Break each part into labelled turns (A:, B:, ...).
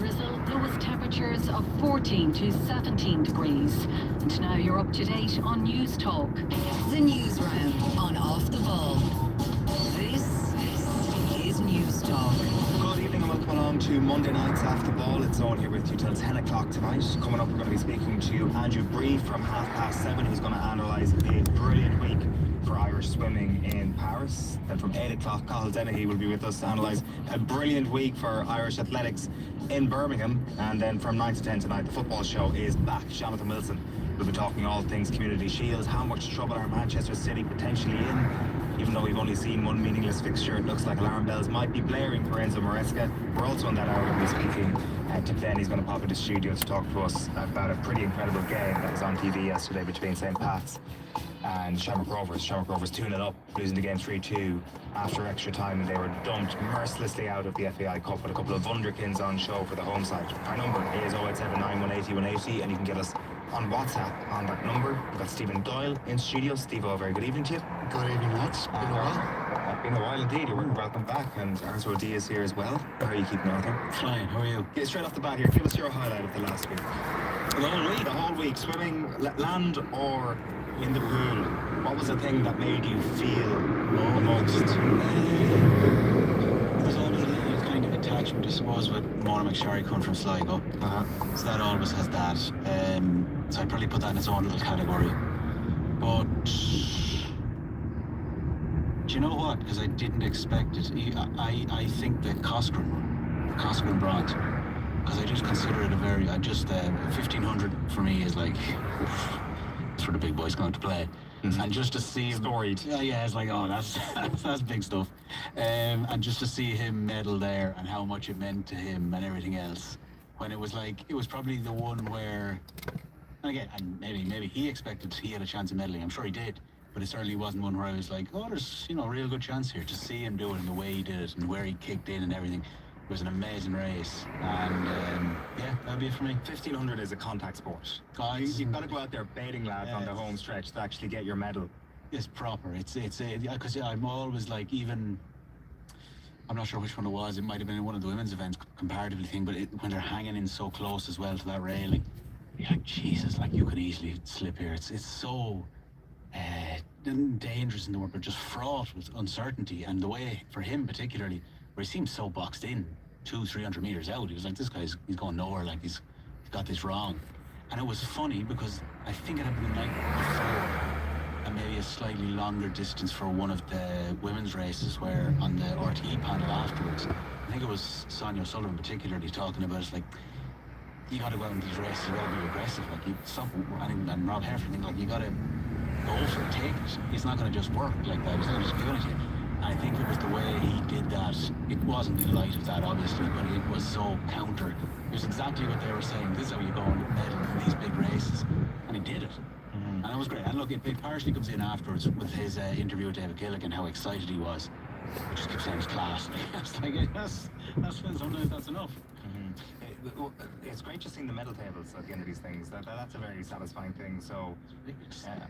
A: drizzle, lowest temperatures of 14 to 17 degrees. And now you're up to date on News Talk.
B: The News Round on Off the Ball. This is News Talk.
C: Good evening and welcome along to Monday night's After Ball. It's Owen here with you till 10 o'clock tonight. Coming up, we're going to be speaking to Andrew Bree from 7:30, who's going to analyse a brilliant week for Irish swimming in Paris. Then from 8 o'clock, Cathal Dennehy will be with us to analyse a brilliant week for Irish athletics in Birmingham. And then from 9 to 10 tonight, the football show is back. Jonathan Wilson will be talking all things Community Shields, how much trouble are Manchester City potentially in. Even though we've only seen one meaningless fixture, it looks like alarm bells might be blaring for Enzo Maresca. We're also in that hour going to be speaking to Ben. He's going to pop into the studio to talk to us about a pretty incredible game that was on TV yesterday between St. Pat's and Shamrock Rovers. Shamrock Rovers 2-0 up, losing the game 3-2 after extra time, and they were dumped mercilessly out of the FAI Cup with a couple of wunderkins on show for the home side. Our number is 0879 180 180, and you can get us on WhatsApp on that number. We've got Stephen Doyle in studio. Steve-O, very good evening to you.
D: Good evening, lads. Been a while.
C: Been a while indeed. You're welcome back. And Arthur O'D is here as well. How are you keeping, Arthur?
D: Fine, how are you?
C: Yeah, straight off the bat here, give us your highlight of the last week.
D: The whole week?
C: The whole week. Swimming, land or in the pool. What was the thing that made you feel the most?
D: There's always a little kind of attachment, I suppose, with Mona McSherry coming from Sligo. So that always has that. So I'd probably put that in its own little category. But do you know what? Because I didn't expect it. I think the Coscoran bronze, because I just consider it 1500 for me is like, oof, it's for the big boys going to play. Mm-hmm. And just to see him
C: storied.
D: Yeah, it's like, oh, that's big stuff. And just to see him medal there and how much it meant to him and everything else, when it was probably the one where, and again, and maybe he expected he had a chance of medaling. I'm sure he did, but it certainly wasn't one where I was like, oh, there's a real good chance here. To see him do it and the way he did it and where he kicked in and everything, it was an amazing race. And yeah, that'd be it for me.
C: 1500 is a contact sport.
D: Guys,
C: you've got to go out there baiting lads on the home stretch to actually get your medal.
D: It's proper. It's because I'm always like, even, I'm not sure which one it was. It might have been in one of the women's events comparatively thing, but when they're hanging in so close as well to that railing, you're like, Jesus, like you could easily slip here. It's so dangerous in the world, but just fraught with uncertainty. And the way, for him particularly, where he seems so boxed in 200-300 meters out, he was like, this guy's going nowhere, like he's got this wrong. And it was funny because I think it had been the night before, and maybe a slightly longer distance for one of the women's races, where on the RTE panel afterwards, I think it was Sonia O'Sullivan particularly talking about it, like, you got to go out in these races, you got to be aggressive, like you stop, and Rob Heffernan, like you got to go for it, take it. It's not going to just work like that. It's not going to just give it to you. And I think it was the way he did that. It wasn't in light of that, obviously, but it was so counter. It was exactly what they were saying. This is how you go and medal in these big races, and he did it. Mm-hmm. And it was great. And look, it partially comes in afterwards with his interview with David Gilligan, how excited he was. He just kept saying it's class. It's like, sometimes that's enough.
C: It's great just seeing the medal tables at the end of these things. That's a very satisfying thing. So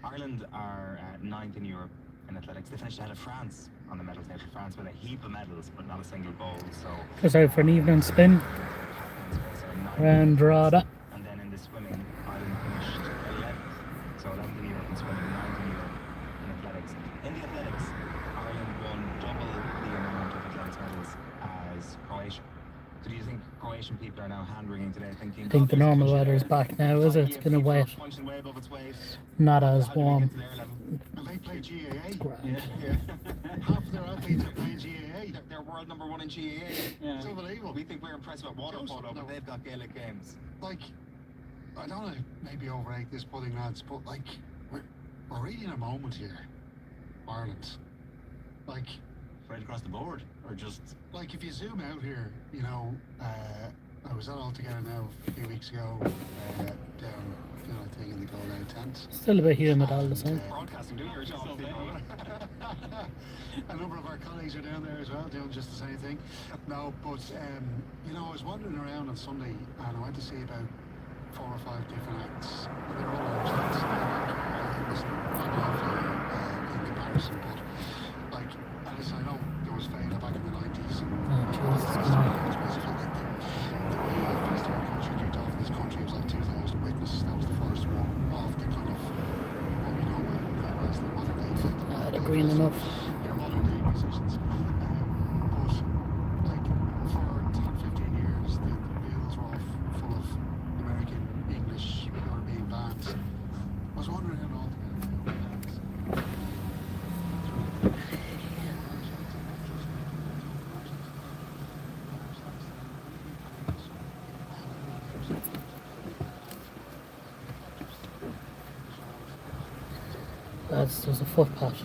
C: Ireland are 9th in Europe in athletics. They finished ahead of France on the medal table. France with a heap of medals, but not a single gold. So
E: just out for an evening spin around Drogheda.
C: And then in the swimming, Ireland finished 11th. So 11th in Europe in swimming, 9th in Europe in athletics. In the athletics, Ireland won double the amount of athletics medals as Croatia. So do you think Croatian people are now hand-wringing today thinking...
E: I think the normal weather is back now, is it? It's kind of wet. Not as warm.
D: Well, they play GAA.
C: Yeah.
D: Half of their athletes are playing GAA.
C: They're world number 1 in GAA.
D: Yeah. It's unbelievable.
C: We think we're impressed about water polo, but they've got Gaelic games.
D: Like, I don't want to maybe overrate this pudding, lads, but like, we're really in a moment here, Ireland. Like,
F: right across the board, or just
D: like if you zoom out here, I was at All Together now a few weeks ago, down, I think in the Gold Out tent.
E: Still a bit humid all the time.
C: Broadcasting, do your job.
D: A number of our colleagues are down there as well, doing just the same thing. No, but I was wandering around on Sunday, and I went to see about 4 or 5 different acts. And they're all Irish acts. It was not lovely in comparison, but like, Alice, I know there was Fela back in the 90s.
E: Oh, Jesus.
D: The way
E: green enough.
G: Your modern day musicians. But like for 10, 15 years, the bills were all full of American, English, European bands. I was wondering how all the bands.
E: There's a footpath.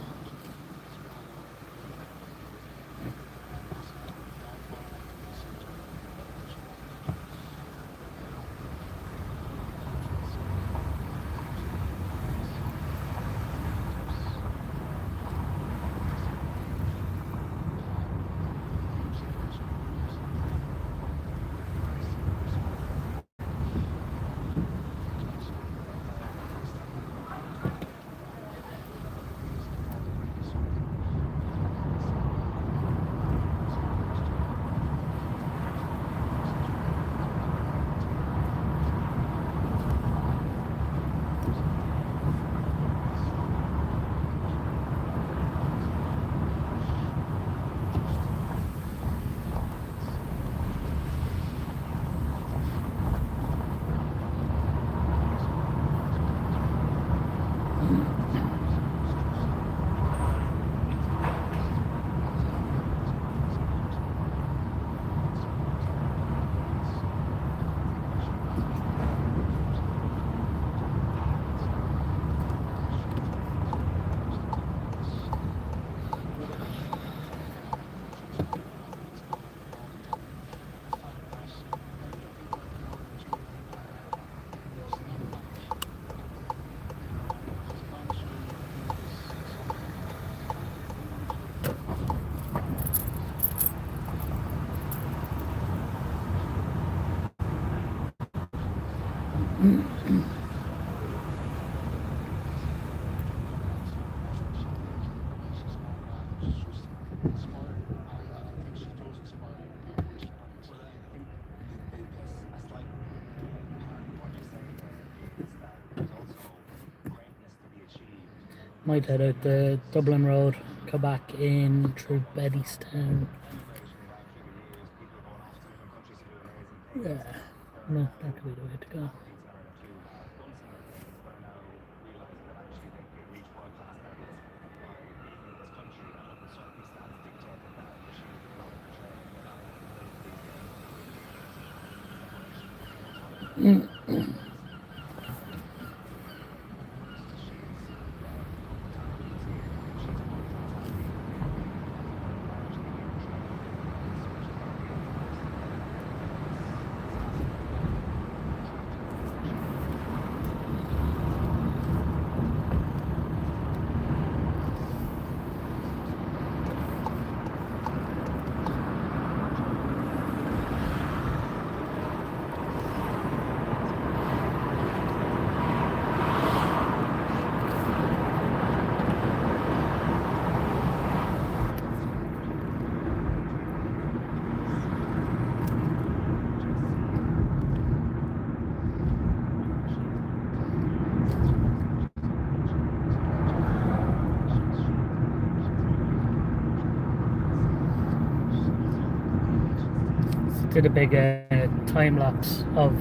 E: Might head out the Dublin Road, go back in through Bettystown. Yeah, no, that could be the way to go. Did a big time lapse of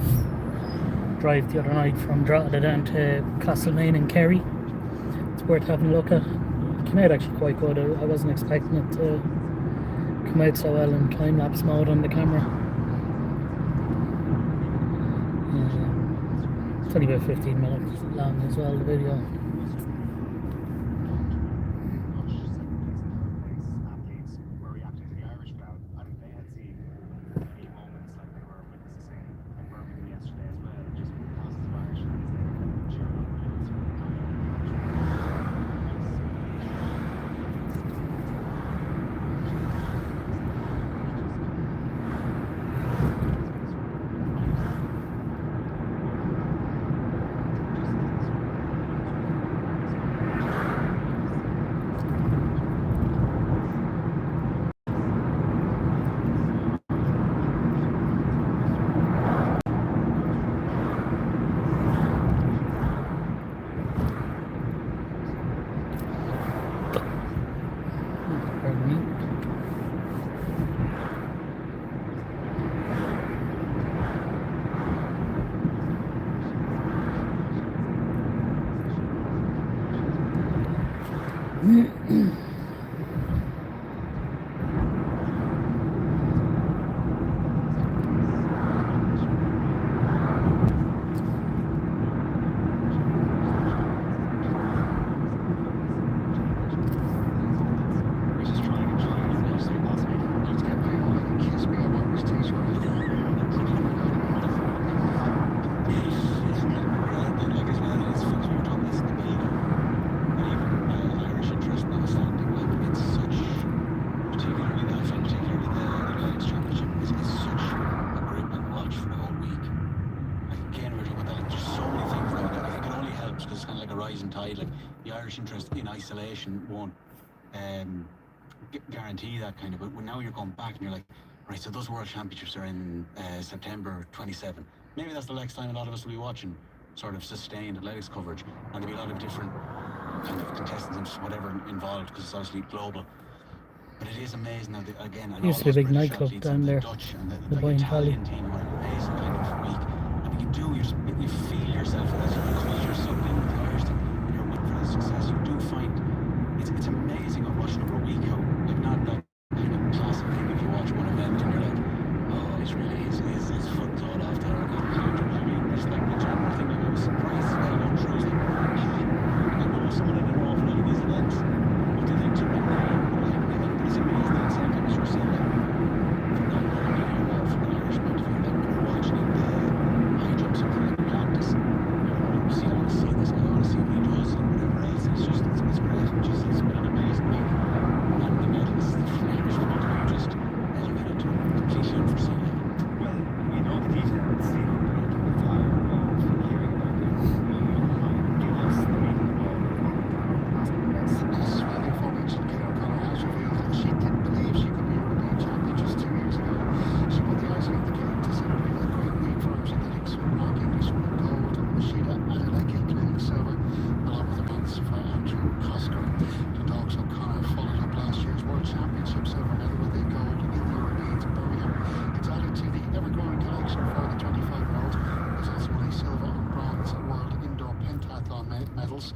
E: drive the other night from Drogheda down to Castlemaine and Kerry. It's worth having a look at. It came out actually quite good. I wasn't expecting it to come out so well in time lapse mode on the camera. It's only about 15 minutes long as well, the video.
D: right? Like the Irish interest in isolation won't guarantee that kind of. But now you're going back and you're like, right, so those World Championships are in September 27. Maybe that's the next time a lot of us will be watching sort of sustained athletics coverage, and there'll be a lot of different kind of contestants and whatever involved because it's obviously global. But it is amazing how again,
E: Used to be a big nightclub down there,
D: Dutch and
E: the
D: the
E: Boyne Valley.
D: Italian team were an amazing kind of week. And you feel yourself as because you're sucked into the Irish team and you're waiting for the success. You do find it's amazing watching over a week how like not that kind of classic thing if you watch one event and you're like, oh, it's really it's foot thought off there. I mean, it's like the general thing. Like I was surprised as well going through. It's like, I know someone in an awful lot of these events. What do they do? But it's amazing that sometimes you're saying like, from that point of view, from the Irish point of view, like you're watching the high jump something like Atlantis. You know, I want to see this guy, I want to see what he does and whatever else. It's just it's great. It's been an amazing week. And the medals from the Irish point of view just elevated to a completely unforeseen level.
C: Well, we know the details, you know, the fire of hearing about the give us the meaning of all the
G: This is really aforementioned Kate O'Connor has revealed that she didn't believe she could be European champion just 2 years ago. She put the icing on the cake to celebrate a great week for her. She did swim rock English winning gold, Rashida Adeleke claiming silver, along with the bronze for Andrew Kosker. The Dogs O'Connor followed up last year's World Championship silver medal with a gold in the Europeans in Birmingham. It's added to the ever-growing collection for the 25-year-old. There's also won a silver and bronze World Indoor Pentathlon medals.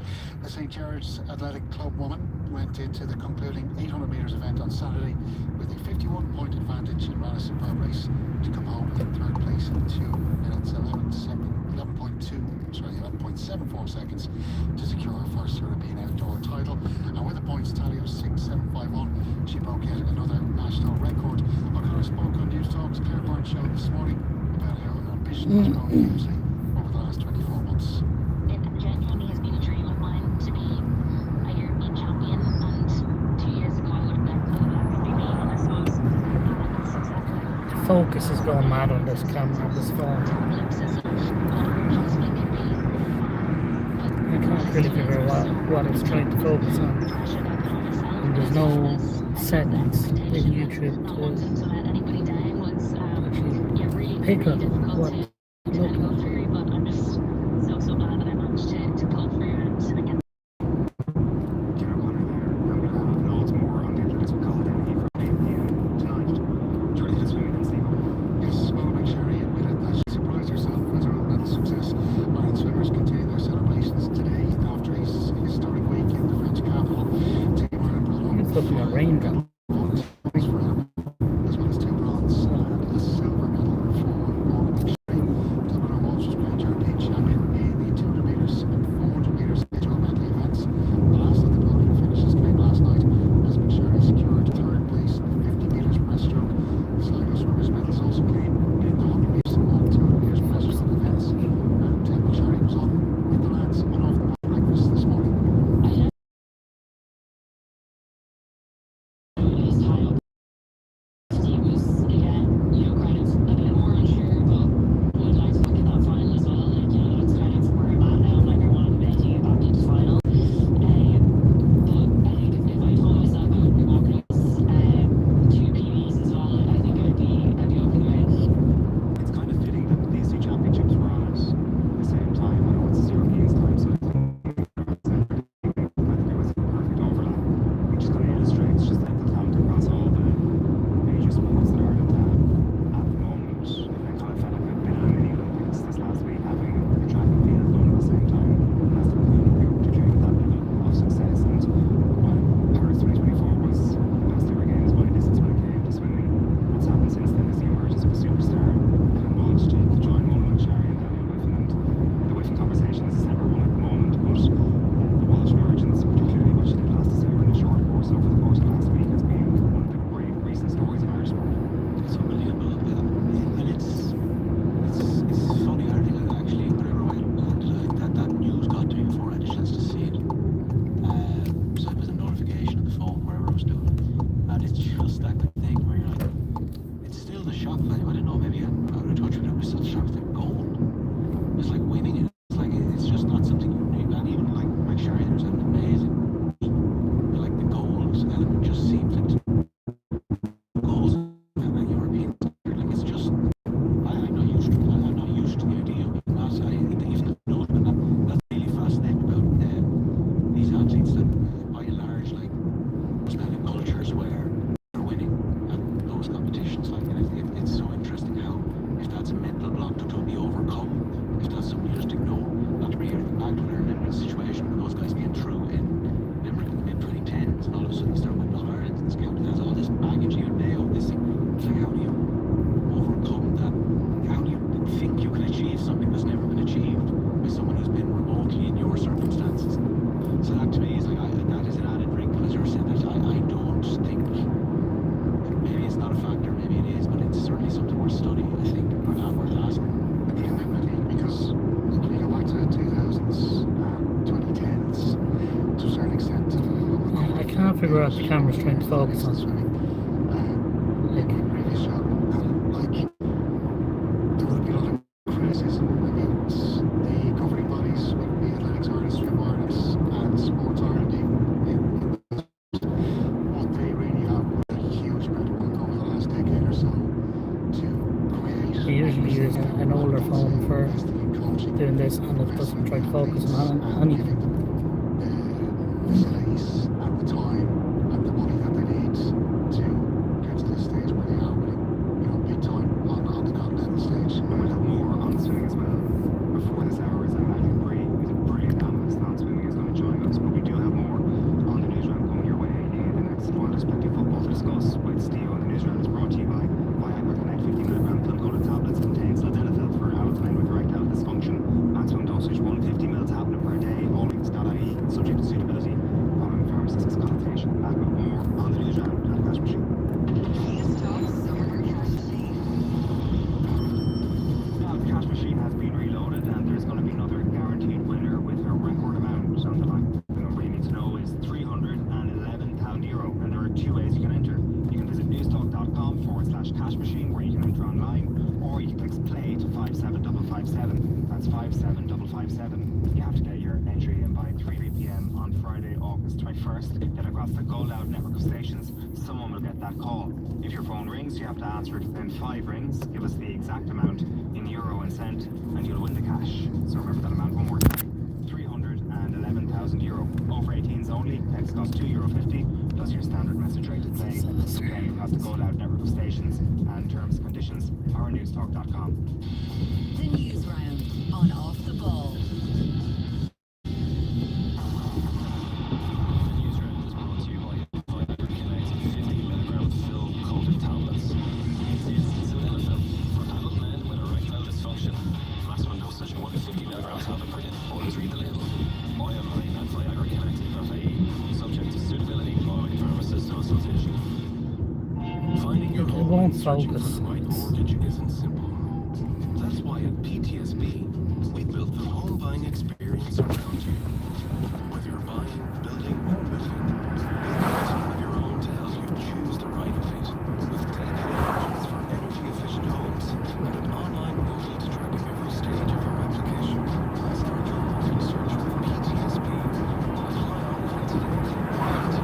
G: The St. George's Athletic Club woman went into the concluding 800 metres event on Saturday with a 51-point advantage and ran a superb race to come home in third place in 2 minutes 11.74 seconds to secure her first European outdoor title. And with the points tally of 6.751, she broke yet another national record. O'Connor spoke on News Talk's Claire Byrne show this morning about how her ambition has grown hugely over the last 24 months.
H: It genuinely has been a dream of mine to be a European champion, and 2 years ago I would have never thought that would be me, and I suppose it's exactly
E: Focus is going mad on this camera, this phone.
H: glimpses of what a world champion could be.
E: I can't really figure out what it's trying to focus on.
H: Pressure that put on myself,
E: And there's no
H: was
E: settings in
H: expectation,
E: YouTube
H: not wanting
E: to
H: to let anybody down was
E: actually
H: yeah, really,
E: pick
H: really
E: up
H: difficult
E: what
H: to
E: to
H: kind of
E: look
H: go
E: at.
H: through, but I'm just so glad that I managed to pull through and get
C: Kate O'Connor there, and we'll have loads more on the internet with Colin and Eve from 8 p.m. tonight. Do you ready to swim against Steve?
G: Yes, Mona McSherry admitted that she surprised herself with her own medal success. Ireland swimmers continue their celebrations today after a historic week in the French capital. Team Ireland brought home
E: It's looking at raindrop.
G: bonus points for Emma, as well as 2 bronze and a silver medal for Mona McSherry. Dublin Walsh was crowned European champion in the 200 metres and 400 metres individual medley events. The last of the podium finishes came last night as McSherry secured third place in the 50 metres breaststroke. The Sligo swimmers' medals also came in the 100 metres and 200 metres breaststroke events. And McSherry was on with the lads on off the ball breakfast this morning.
D: study, I think, or not worth asking.
G: Yeah, definitely, because like, if you go back to the 2000s, 2010s, to a certain extent,
E: I can't figure out the camera's trying to focus on. Like,
G: previous job, and like there would be a lot of criticism about the governing bodies, whether it be Athletics Ireland, Swim Ireland, and Sports Ireland. What they really have put a huge amount of work over the last decade or so to create.
E: I usually use an older phone for doing this, and it doesn't try to focus on anything.
G: The facilities at the time and the money that they need to get to the stage where they are winning, big time on the continental stage.
C: And we'll have more on swimming as well. Before this hour is Andrew Bree, who's a brilliant analyst on swimming, is going to join us. But we do have more on the newsround coming your way in the next one. There's plenty of football to discuss with Steve. The newsround is brought to you by Viagra Connect 50mg Glucola tablets, contains sildenafil for adults men with erectile dysfunction. Maximum dosage 150ml tablet per day. Allings.ie, subject to suitability. Following pharmacist's consultation. Back with more on the newsround at Cash Machine. Now, the Cash Machine has been reloaded, and there's going to be another guaranteed winner with a record amount on the line. The number you need to know is €311, and there are two ways you can enter. You can visit newstalk.com/cash machine, where you can enter online, or you can text play to 57557. That's 57557. You have to get your entry in by 3 p.m. on Friday, August 21st. Then across the Gold Out network of stations, someone will get that call. If your phone rings, you have to answer it within 5 rings. Give us the exact amount in euro and cent, and you'll win the cash. So remember that amount one more time. €311,000. Over 18s only. Text costs €2.50. Plus your standard message rate to play. Playing across the Gold Out network of stations, and terms and conditions are newstalk.com.
B: The news round on Off the Ball.
F: The newsround is brought to you by Viagra Connect 50mg Phil coated tablets. Contains sildenafil for adult men with erectile dysfunction. Maximum dosage 150mg tablet per day. Always read the label. Buy online at viagraconnect.ie. Subject to suitability following pharmacist consultation. Finding your
E: It
F: home
E: won't
F: and searching for
E: focus.
F: the right mortgage isn't simple. That's why at PTSB, we built the home buying experience around you. Whether you're buying, building, or moving, we've got a team of your own to help you choose the right fit. With dedicated options for energy-efficient homes and an online portal to track every stage of your application. Start your market search with PTSB. Apply online today. PTSB.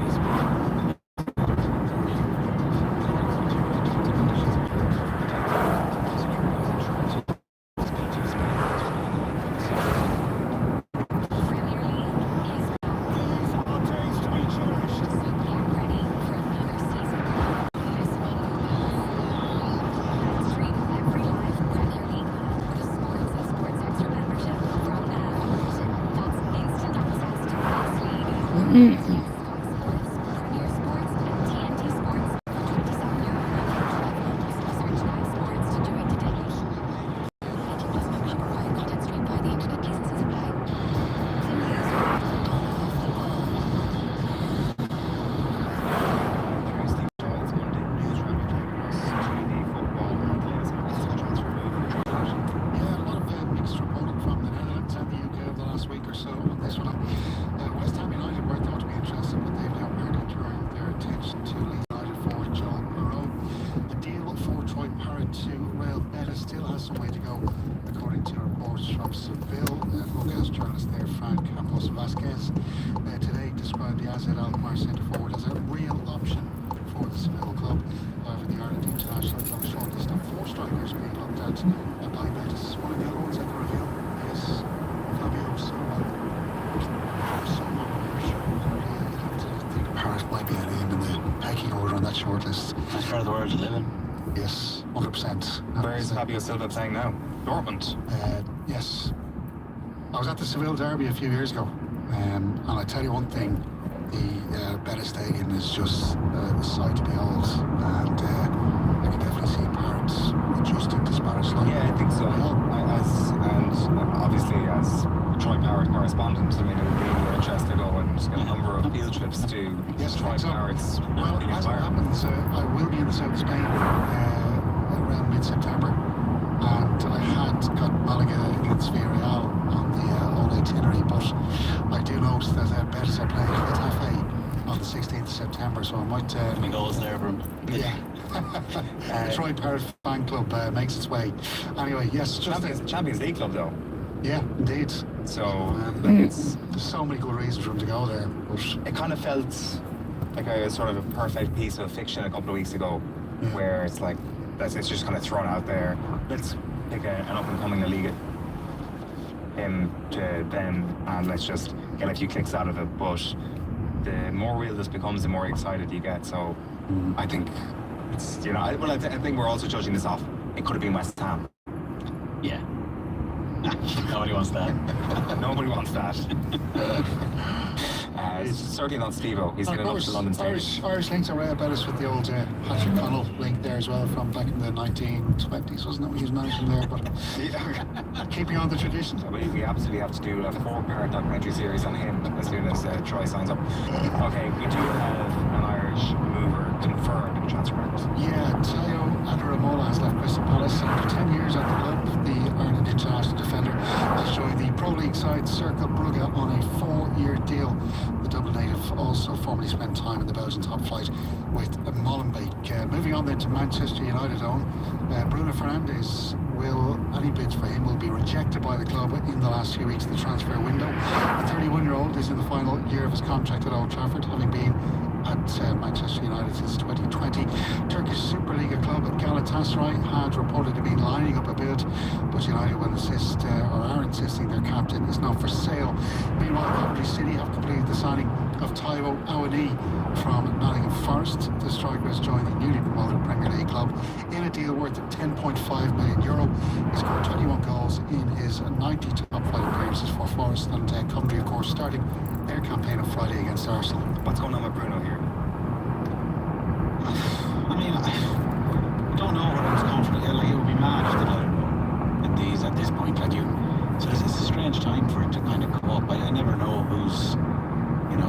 G: Shortlist.
D: Nice part of the world to live in.
G: Yes, 100%.
C: Where is Fabio Silva playing now? Dortmund.
G: Yes. I was at the Seville Derby a few years ago, and I tell you one thing, the Beta Stadium is just a sight to behold, and I can definitely see parents adjusting to Spanish life.
C: Yeah, I think so. Obviously as Troy Parrott correspondent, I mean, it would be interesting to go and get a number of field trips to Troy Parrott's.
G: Well, as it happens, I will be in the south of Spain around 16th September, and I had got Malaga against Villarreal on the all itinerary, but I do note that Betis are playing Getafe on the 16th of September, so I might.
D: Any goals there from?
G: Yeah. The Troy Parrott fan club makes its way. Anyway, yes, just
C: Champions League club though.
G: yeah, indeed.
C: So
G: There's so many good reasons for him to go there, but
C: it kind of felt like a sort of a perfect piece of fiction a couple of weeks ago, where it's like it's just kind of thrown out there. Let's pick an up and coming La Liga him to them, and let's just get a few clicks out of it. But the more real this becomes, the more excited you get. So I think it's I think we're also judging this off. It could have been West Ham.
D: Yeah. Nobody wants that.
C: Nobody wants that. It's certainly not Steve-O. He's getting up to London stage.
G: Irish links are right about us with the old Patrick Connell link there as well from back in the 1920s, wasn't it, when he was managing there? But keeping on the tradition.
C: We absolutely have to do a 4-part documentary series on him as soon as Troy signs up. Okay, we do have an Irish mover confirmed in the transfer market.
G: Yeah, Tayo Adaramola has left Crystal Palace after 10 years at the club. The Ireland international defender has joined the Pro League side Cercle Brugge on a 4-year deal. The Dublin native also formerly spent time in the Belgian top flight with Molenbeek. Moving on then to Manchester United own, Bruno Fernandes any bids for him will be rejected by the club in the last few weeks of the transfer window. The 31-year-old is in the final year of his contract at Old Trafford, having been at Manchester United since 2020. Turkish Superliga club Galatasaray had reportedly been lining up a bid, but United will insist, or are insisting, their captain is not for sale. Meanwhile, Coventry City have completed the signing of Taiwo Awoniyi from Nottingham Forest. The striker has joined the newly promoted Premier League club in a deal worth €10.5 million. He scored 21 goals in his 90 top-flight appearances for Forest, and Coventry, of course, starting their campaign on Friday against Arsenal.
C: What's going on with Bruno here?
D: I mean, I don't know what I was confident. Like, it would be mad if they let him go at this point. So it's a strange time for it to kind of come up. I never know who's,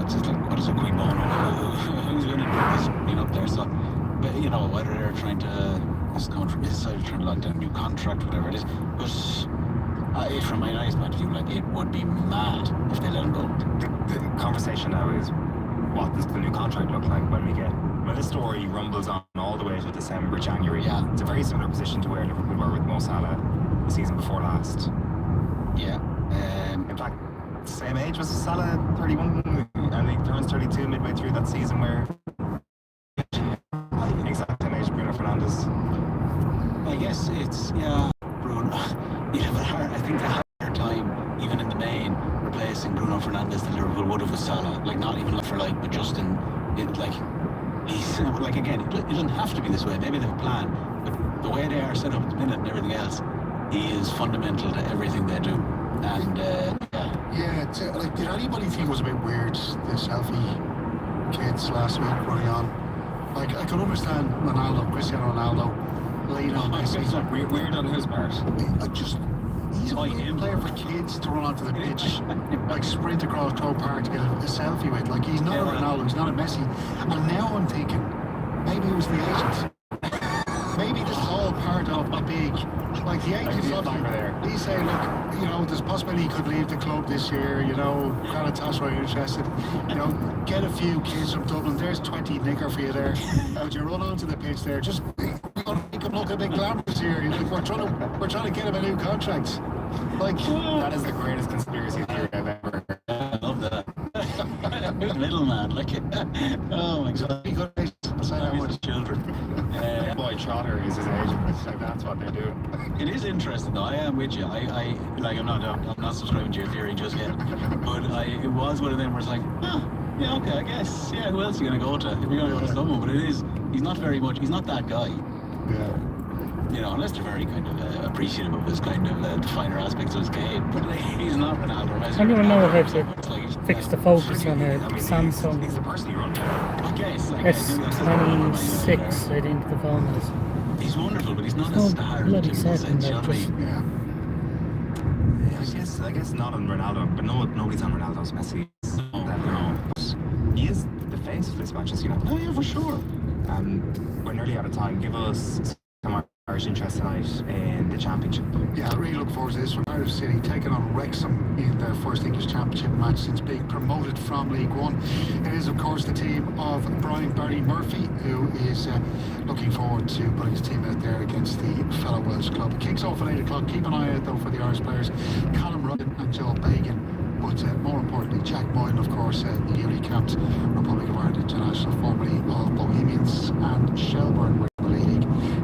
D: it's just like, what is a Queen Bono? Who's going to do this being up there? So, but whether they're trying to, this coming from his side, trying to lock down a new contract, whatever it is. But from my eyes point of view, it would be mad if they let him go.
C: The conversation now is, what does the new contract look like when this story rumbles on all the way to December, January?
D: Yeah.
C: It's a very similar position to where Liverpool were with Mo Salah the season before last.
D: Yeah.
C: In fact, same age was Salah, 31, and he turns 32 midway through that season, where exact same age Bruno Fernandes.
D: I guess it's, Bruno. I think they had a hard time, even in the main, replacing Bruno Fernandes than Liverpool would have with Salah. Not even but just in he's again, it doesn't have to be this way. Maybe they have a plan, but the way they are set up at the minute and everything else, he is fundamental to everything they do. And
G: yeah, did anybody think it was a bit weird, the selfie kids last week running on? I could understand Cristiano Ronaldo, lean on Messi.
C: It's weird on his part.
G: He's a great player for kids to run onto the pitch, sprint across Croke Park to get a selfie with. He's not a Ronaldo, he's not a Messi. And now I'm thinking, maybe it was the agent. Maybe this is all part of a big, the agent. He's saying, there's a possibility he could leave the club this year. Galatasaray interested. Get a few kids from Dublin. There's 20 knicker for you there. Would you run onto the pitch there? Just make him look a bit glamorous here. We're trying to get him a new contract.
C: That is the greatest conspiracy theory I've ever heard.
D: I love that. Middleman, oh my God.
G: He could say how much
D: children.
C: Boy Trotter is his agent. That's what they do.
D: It is interesting though. I am with you. I'm not subscribing to your theory just yet. But it was one of them where it's yeah, okay, I guess. Yeah, who else are you gonna go to? If you're gonna go to someone, but he's not very much. He's not that guy.
G: Yeah.
D: Unless they're very kind of appreciative of his kind of the finer aspects of his game. But he's not Ronaldo.
E: I don't even know how to fix the focus on a Samsung
C: He's the person you run to.
E: S26, I think the phone is.
D: He's wonderful, but he's not
E: No
D: a star.
E: bloody second,
D: You know what I
E: just-
D: mean?
G: Yeah.
C: I guess not on Ronaldo, but nobody's on Ronaldo's Messi.
D: No.
C: He is the face of this Manchester United.
D: Oh yeah, for sure.
C: We're nearly out of time. Give us some Irish interest tonight in the championship.
G: Yeah, I really look forward to this one. Cardiff City taking on Wrexham in their first English Championship match since being promoted from League One. It is, of course, the team of Brian Barry Murphy, who is looking forward to putting his team out there against the fellow Welsh club. It kicks off at 8 o'clock. Keep an eye out, though, for the Irish players, Callum Rudden and Joe Bagan. But more importantly, Jack Moylan, of course, the newly capped Republic of Ireland international, formerly of Bohemians and Shelbourne, were in the league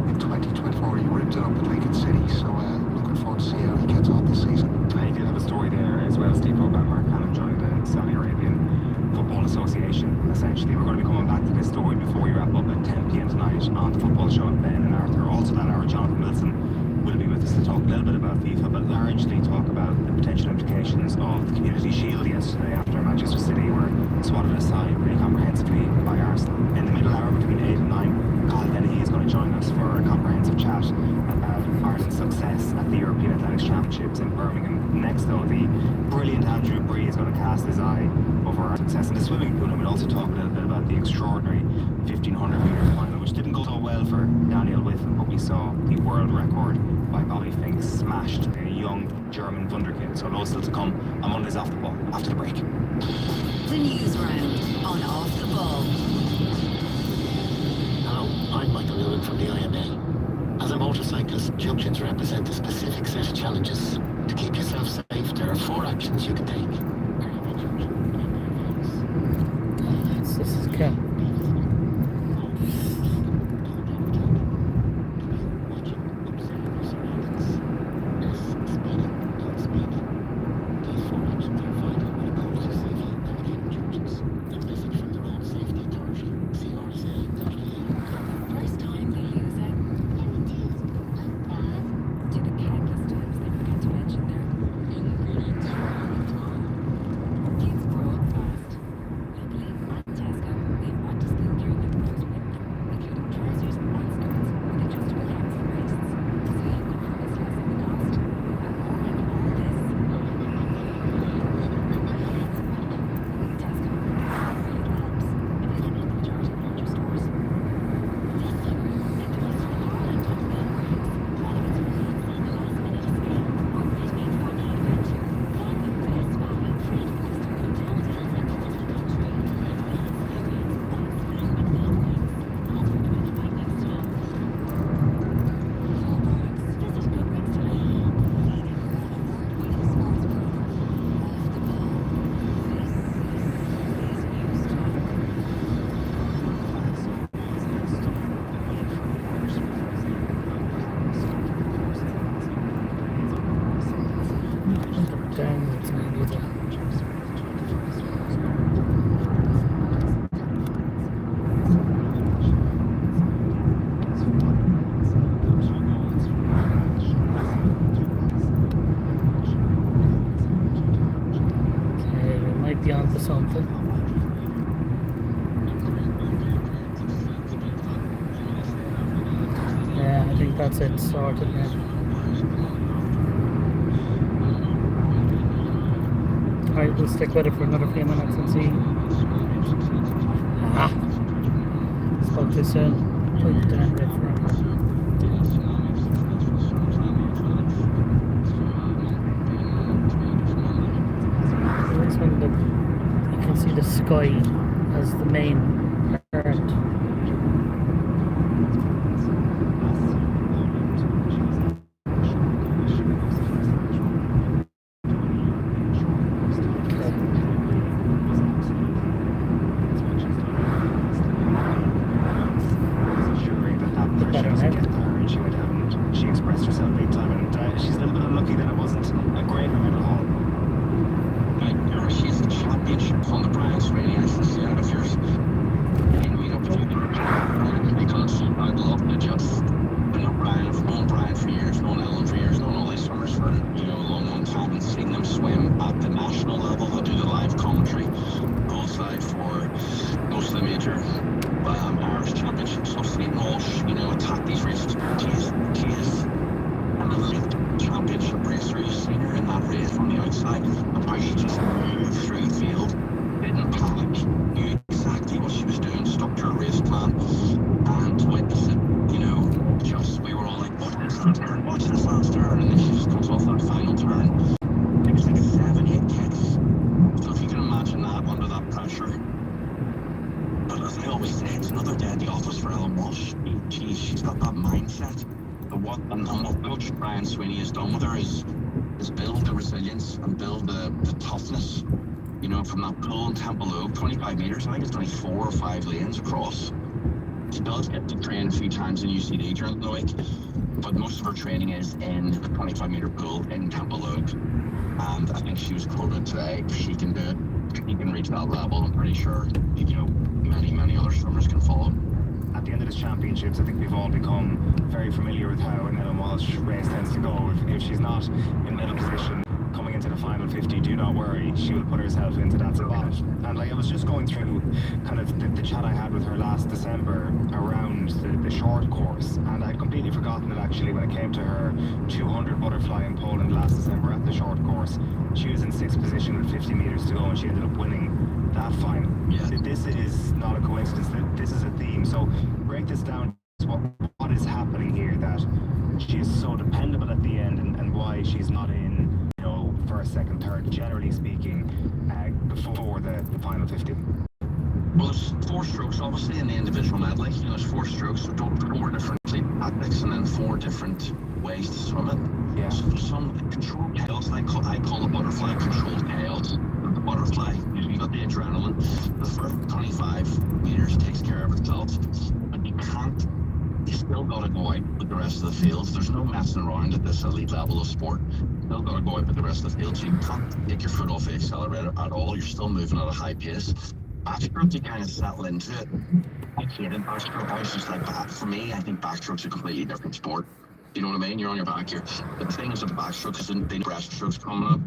G: in 2024. He ripped it up at Lincoln City, so looking forward to see how he gets on this season.
C: I did have a story there as well, Steve Hogan. Mark Cannon joined the Saudi Arabian Football Association. Essentially, we're going to be coming back to this story before we wrap up at 10 p.m. tonight on the football show with Ben and Arthur. Also that hour, Jonathan Wilson will be with us to talk a little bit about FIFA, but largely talk about the potential implications of the Community Shield yesterday after Manchester City were swatted aside pretty comprehensively by Arsenal. In the middle hour between 8 and 9, Colin Dennehy is going to join us for a comprehensive chat about Ireland's success at the European Athletics Championships in Birmingham. Next, though, the brilliant Andrew Bree is going to cast his eye over our success in the swimming pool, and we'll also talk a little bit about the extraordinary 1500-metre final, which didn't go so well for Daniel Whiffen, but we saw the world record by Bobby Fink smashed a young German wunderkind. So loads still to come on Mondays Off the Ball after the break.
B: The news round on Off the Ball.
I: Hello, I'm Michael Newman from the IMA. As a motorcyclist, junctions represent a specific set of challenges. To keep yourself safe, there are 4 actions you can take.
E: This is Cal. Something. Yeah, I think that's it sorted now. Alright, we'll stick with it for another few minutes and see. Spoke this in. Put it down there for this one, you can see the sky as the main part.
C: She expressed herself big time, and she's a little bit unlucky that it wasn't a great medal haul.
J: She's the championship on the brands, really, and she's out of yours. And we got between
D: mindset. And what Coach Brian Sweeney has done with her is build the resilience and build the toughness. You know, from that pool in Templeogue, 25 metres, I think it's only 4 or 5 lanes across. She does get to train a few times in UCD during the week, but most of her training is in the 25-metre pool in Templeogue. And I think she was quoted today, if she can do it, she can reach that level. I'm pretty sure, you know, many other swimmers can follow.
C: At the end of this championships, I think we've all become very familiar with how an Ellen Walsh race tends to go. If she's not in middle position coming into the final 50, do not worry, she will put herself into that spot. And like, I was just going through kind of the chat I had with her last December around the short course, and I'd completely forgotten that actually when it came to her 200 butterfly in Poland last December at the short course, she was in 6th position with 50 metres to go, and she ended up winning that final.
D: Yeah.
C: This is not a coincidence, this is a theme. So break this down. What is happening here that she is so dependable at the end, and why she's not in, you know, first, second, third, generally speaking, before the final 50.
D: Well, there's 4 strokes obviously in the individual medley. You know, there's 4 strokes, so 4 different tactics, and then 4 different ways to swim it.
C: Yeah.
D: So there's some controlled chaos, I call the butterfly controlled chaos. The butterfly, you've got the adrenaline. The first 25 metres takes care of itself, but you still got to go out with the rest of the fields. There's no messing around at this elite level of sport. You still got to go out with the rest of the field, so you can't take your foot off the accelerator at all. You're still moving at a high pace. Backstroke, you kind of settle into it. I hated backstroke. I was just like, for me, I think backstroke's a completely different sport. You know what I mean? You're on your back here. The thing is with backstroke is the breaststroke's coming up.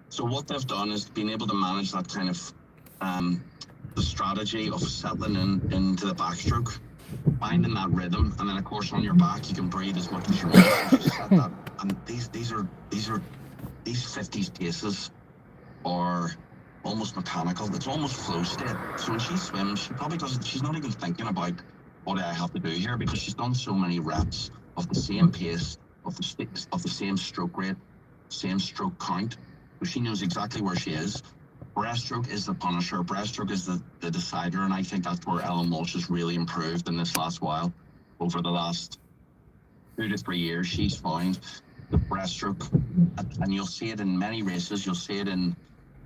D: So what they've done is being able to manage that kind of the strategy of settling into the backstroke, finding that rhythm, and then of course on your back you can breathe as much as you want. So set that, and these 50s paces are almost mechanical. It's almost flow state. So when she swims, she probably doesn't. She's not even thinking about what I have to do here, because she's done so many reps of the same pace, of the same stroke rate, same stroke count. So she knows exactly where she is. Breaststroke is the punisher. Breaststroke is the decider, and I think that's where Ellen Walsh has really improved in this last while. Over the last 2 to 3 years, she's found the breaststroke, and you'll see it in many races. You'll see it in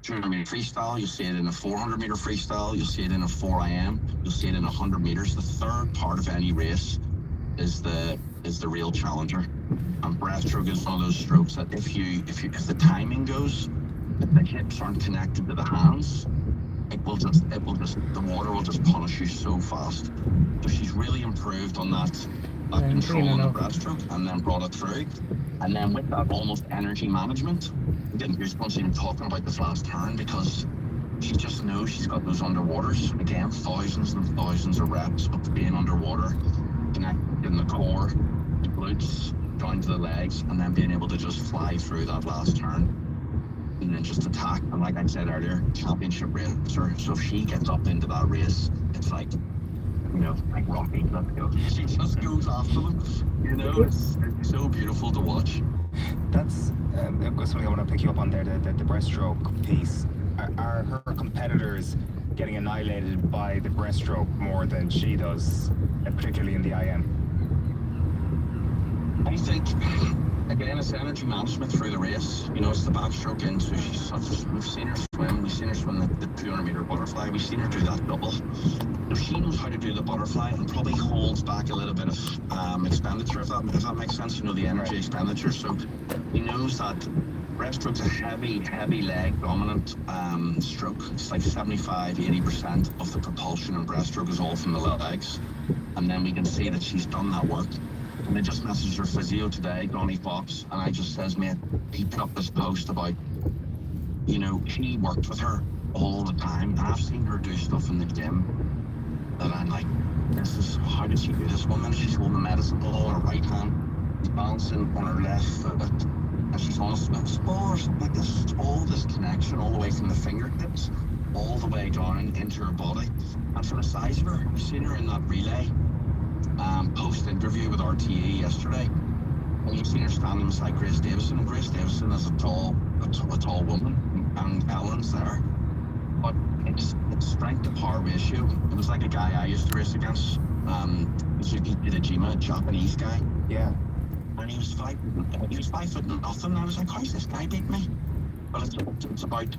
D: 200-meter freestyle. You'll see it in a 400-meter freestyle. You'll see it in a 4IM. You'll see it in 100 meters. The third part of any race is the real challenger. And breaststroke is one of those strokes that if the timing goes, if the hips aren't connected to the hands, the water will just punish you so fast. So she's really improved on that control on the breaststroke, and then brought it through. And then with that almost energy management, I'm getting goosebumps even talking about this last turn, because she just knows she's got those underwaters. Again, thousands and thousands of reps of being underwater, connected in the core, the glutes, down to the legs, and then being able to just fly through that last turn. And then just attack. And like I said earlier, championship racer. So if she gets up into that race, it's like, you know, like Rocky. Let's go. She just goes after them. You know, it's so beautiful to watch.
C: That's something I want to pick you up on there. The breaststroke piece. Are her competitors getting annihilated by the breaststroke more than she does, particularly in the IM?
D: I think, again, it's energy management through the race. You know, it's the backstroke in. So we've seen her swim. We've seen her swim the 200-meter butterfly. We've seen her do that double. So she knows how to do the butterfly, and probably holds back a little bit of expenditure, if that makes sense. You know, the energy expenditure. So he knows that breaststroke's a heavy leg dominant stroke. It's like 75-80% of the propulsion in breaststroke is all from the legs. And then we can see that she's done that work. And I just messaged her physio today, Donnie Fox, and I just says, mate, he put up this post about, you know, he worked with her all the time, and I've seen her do stuff in the gym that I'm like, how did she do this? One minute she's holding a medicine ball on her right hand, she's balancing on her left foot, and she's on a Smith's ball or something like this. It's all this connection all the way from the fingertips, all the way down into her body. And for the size of her, you've seen her in that relay post-interview with RTE yesterday, and you've seen her standing beside Grace Davison, and Grace Davison is a tall woman, and Ellen's there. But it's strength to power ratio. It was like a guy I used to race against. He
J: Hidejima, a Japanese guy,
C: Yeah.
J: and he was 5 foot nothing. And I was like, how's this guy beat me? But it's about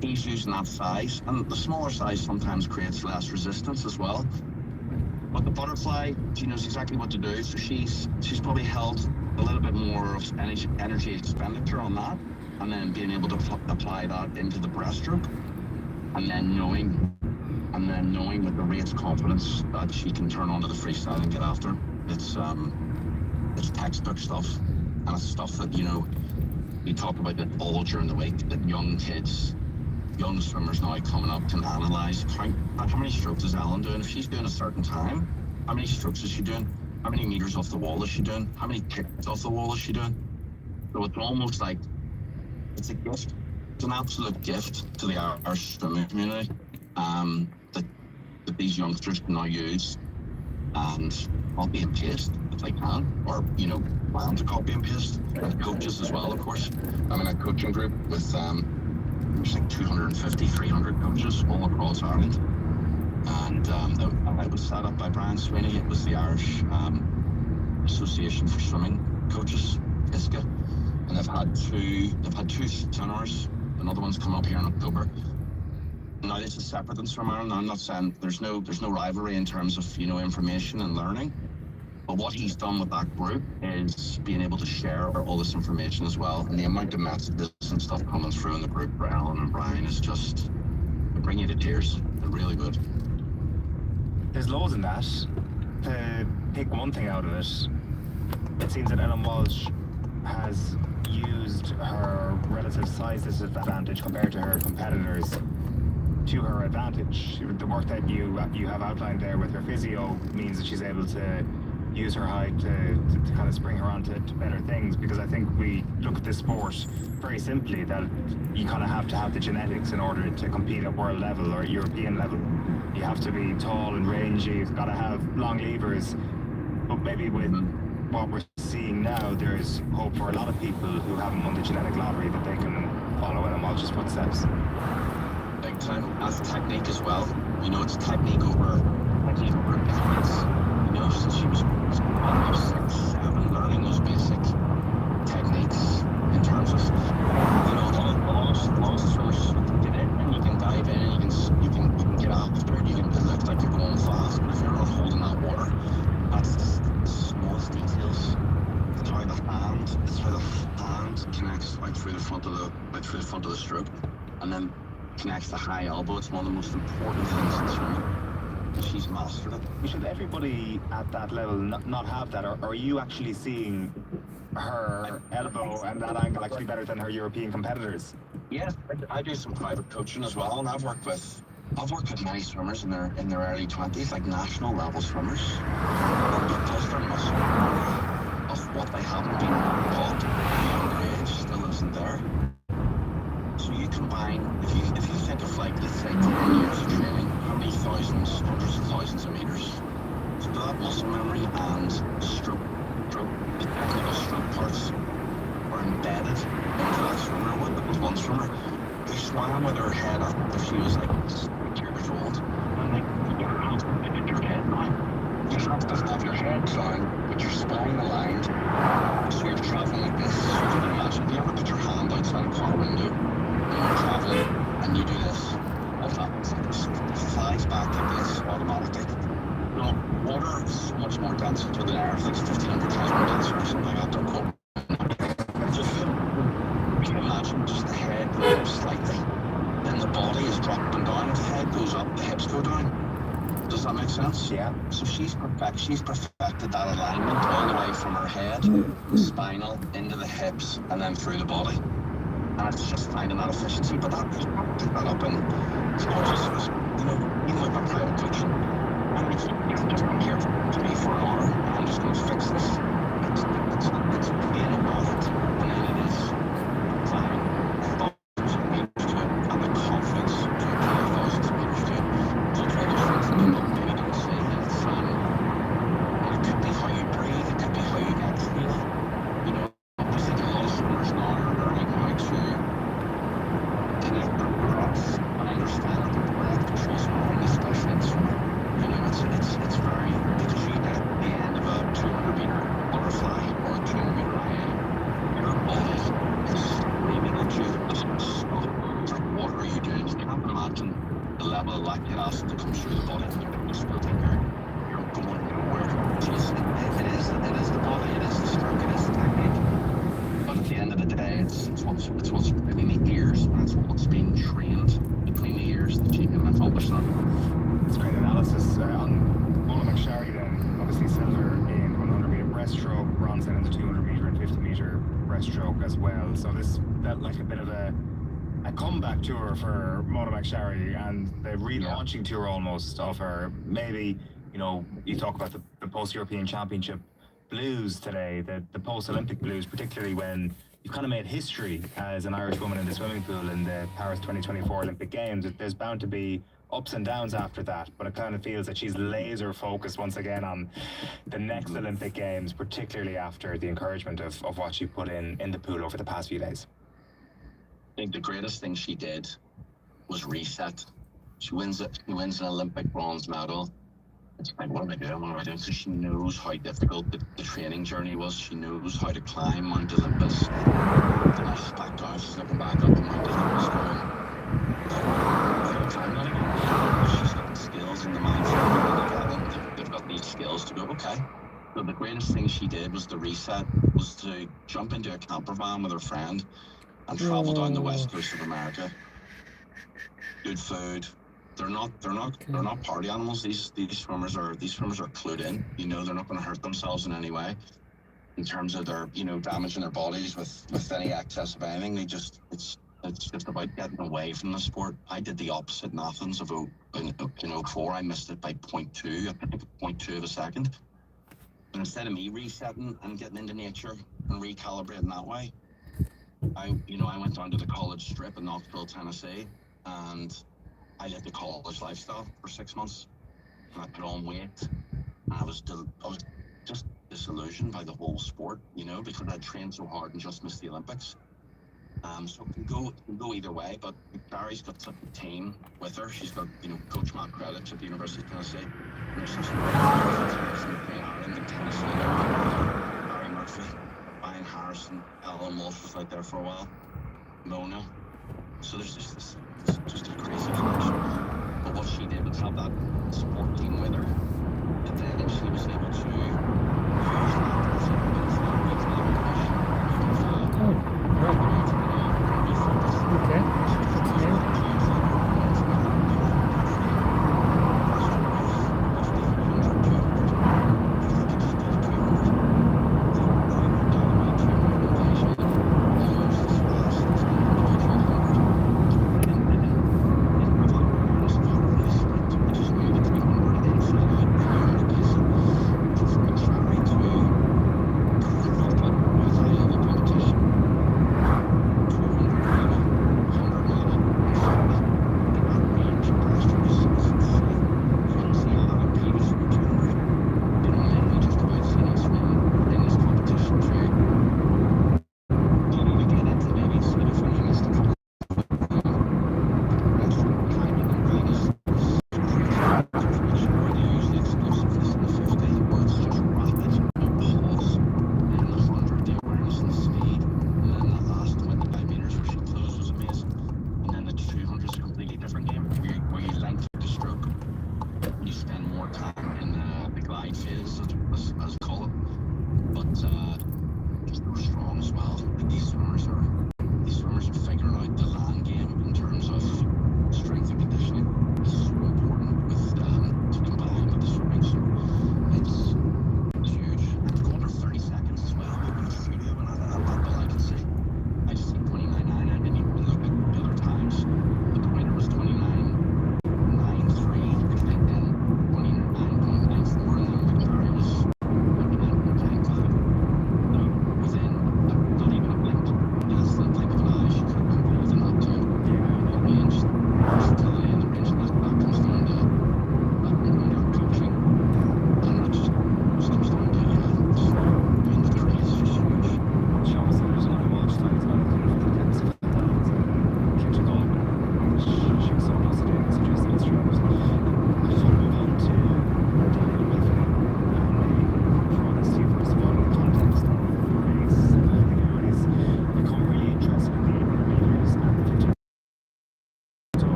J: he's using that size, and the smaller size sometimes creates less resistance as well. But the butterfly, she knows exactly what to do, so she's probably held a little bit more of energy expenditure on that, and then being able to apply that into the breaststroke, and then knowing with the raised confidence that she can turn onto the freestyle and get after. It's textbook stuff, and it's stuff that, you know, we talk about that all during the week, that young swimmers now coming up can analyse how many strokes is Ellen doing. If she's doing a certain time, how many strokes is she doing? How many meters off the wall is she doing? How many kicks off the wall is she doing? So it's almost like it's a gift. It's an absolute gift to the Irish swimming community that these youngsters can now use and copy and paste if they can, or, you know, plan to copy and paste. And coaches as well, of course. I'm in a coaching group with there's like 250, 300 coaches all across Ireland. And it was set up by Brian Sweeney. It was the Irish Association for Swimming Coaches, ISCA. And they've had two seminars. Another one's coming up here in October. Now this is separate than Swim Ireland. I'm not saying there's no rivalry in terms of, you know, information and learning. But what he's done with that group is being able to share all this information as well. And the amount of messages and stuff coming through in the group for Ellen and Brian is just, they bring you to tears. They're really good.
C: There's loads in that. To pick one thing out of it, it seems that Ellen Walsh has used her relative size disadvantage compared to her competitors to her advantage. The work that you have outlined there with her physio means that she's able to use her height to kind of spring her on to better things, because I think we look at this sport very simply that you kind of have to have the genetics in order to compete at world level or European level. You have to be tall and rangy, you've got to have long levers, but maybe with what we're seeing now, there's hope for a lot of people who haven't won the genetic lottery that they can follow Ellen Walsh's footsteps.
J: Big time. That's technique as well. You know, it's technique over experience. You know, since she was 6, 7, learning those basic techniques in terms of, you know, a lot of swimmers get in and you can dive in and you can get after it. It looks like you're going fast, but if you're not holding that water, that's the smallest details. It's how the hand connects right through the front of the stroke, and then connects the high elbow. It's one of the most important things in swimming. She's mastered it.
C: Should everybody at that level not have that, or are you actually seeing her elbow and that angle actually better than her European competitors?
J: Yeah, I do some private coaching as well, and I've worked with many swimmers in their early 20s, like national level swimmers, because their muscle memory of what they haven't been taught at a younger age still isn't there. So you combine, if you think of, like, let's say 10 years of training, how many thousands, hundreds of thousands of meters? So that muscle memory and the technical stroke parts are embedded into that swimmer. With one swimmer who swam with her head up if she was like 6 years old. And like, you have to put your head down. You have to have your head down, with your spine aligned. So you're traveling like this. So you can imagine, if you ever put your hand outside a car window, you're traveling and you do this, what happens? It flies back like this automatically. You know, water is so much more dense than air. I think it's 1,500 times more dense or something like that. Don't quote. Just can you imagine just the head going up slightly, then the body is dropping down. If the head goes up, the hips go down. Does that make sense?
C: Yeah.
J: So she's perfected that alignment all the way from her head, spinal, into the hips, and then through the body. And it's just finding that efficiency, but that pick that up, and it's not just, you know, even with my private coaching, and you can just come here to me for an hour, and I'm just going to fix this. It's being above it, and then it is climbing thousands of meters to it, and the confidence to apply thousands of meters to it. So it's one of those things that people maybe don't say, and it could be how you breathe, it could be how you exhale. You know, I think a lot of swimmers now are learning how to connect their breath and understand that the breath controls swimming, especially in swimming. You know, it's very, because you get at the end of
C: Johnson in the 200 meter and 50 meter breaststroke as well. So this felt like a bit of a comeback tour for Mona McSharry, and the relaunching tour almost of her. Maybe, you know, you talk about the post-European Championship blues today, the post-Olympic blues, particularly when you've kind of made history as an Irish woman in the swimming pool in the Paris 2024 Olympic Games. There's bound to be ups and downs after that, but it kind of feels that she's laser focused once again on the next Olympic Games, particularly after the encouragement of what she put in the pool over the past few days.
J: I think the greatest thing she did was reset. She wins an Olympic bronze medal. It's like, what am I doing? So she knows how difficult the training journey was. She knows how to climb Mount Olympus. Then I just back down. She's looking back up at Mount Olympus going, she's got the skills and the mindset. They've got these skills to go, okay. So the greatest thing she did was the reset, was to jump into a camper van with her friend and travel down the west coast of America. Good food. They're not party animals. These swimmers are clued in. You know, they're not going to hurt themselves in any way in terms of their, you know, damaging their bodies with any excess of anything. They just it's just about getting away from the sport. I did the opposite in Athens in 04. I missed it by 0.2, I think 0.2 of a second. And instead of me resetting and getting into nature and recalibrating that way, I went down to the college strip in Knoxville, Tennessee, and I lived the college lifestyle for 6 months. And I put on weight, and I was just disillusioned by the whole sport, you know, because I'd trained so hard and just missed the Olympics. So it can go either way, but Gary's got such a team with her. She's got, you know, Coach Matt Credits at the University of Tennessee. And there's some Ireland and Tennessee. Barry Murphy, Brian Harrison, Ellen Walsh was out there for a while. Mona. So there's just a crazy connection. But what she did was have that support team with her. And then she was able to use that as a bit of